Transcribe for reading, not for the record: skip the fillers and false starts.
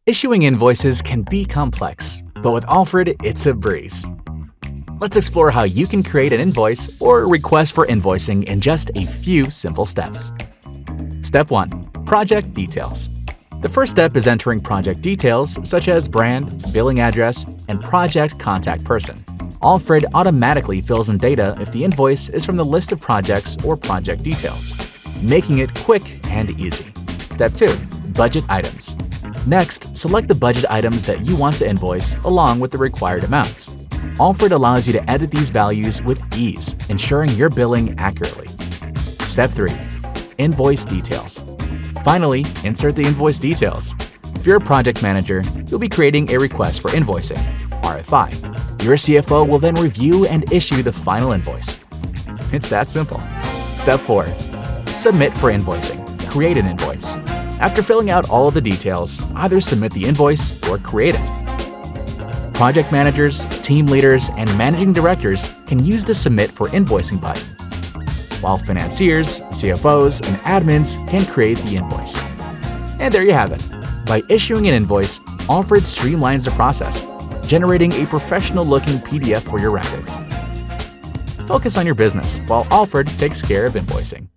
Issuing invoices can be complex, but with Allfred, it's a breeze. Let's explore how you can create an invoice or a request for invoicing in just a few simple steps. Step 1. Project details. The first step is entering project details such as brand, billing address, and project contact person. Allfred automatically fills in data if the invoice is from the list of projects or project details, making it quick and easy. Step 2. Budget items. Next, select the budget items that you want to invoice along with the required amounts. Allfred allows you to edit these values with ease, ensuring you're billing accurately. Step 3. Invoice details. Finally, insert the invoice details. If you're a project manager, you'll be creating a request for invoicing, RFI. Your CFO will then review and issue the final invoice. It's that simple. Step 4. Submit for invoicing. Create an invoice. After filling out all of the details, either submit the invoice or create it. Project managers, team leaders, and managing directors can use the Submit for Invoicing button, while financiers, CFOs, and admins can create the invoice. And there you have it. By issuing an invoice, Allfred streamlines the process, generating a professional-looking PDF for your records. Focus on your business while Allfred takes care of invoicing.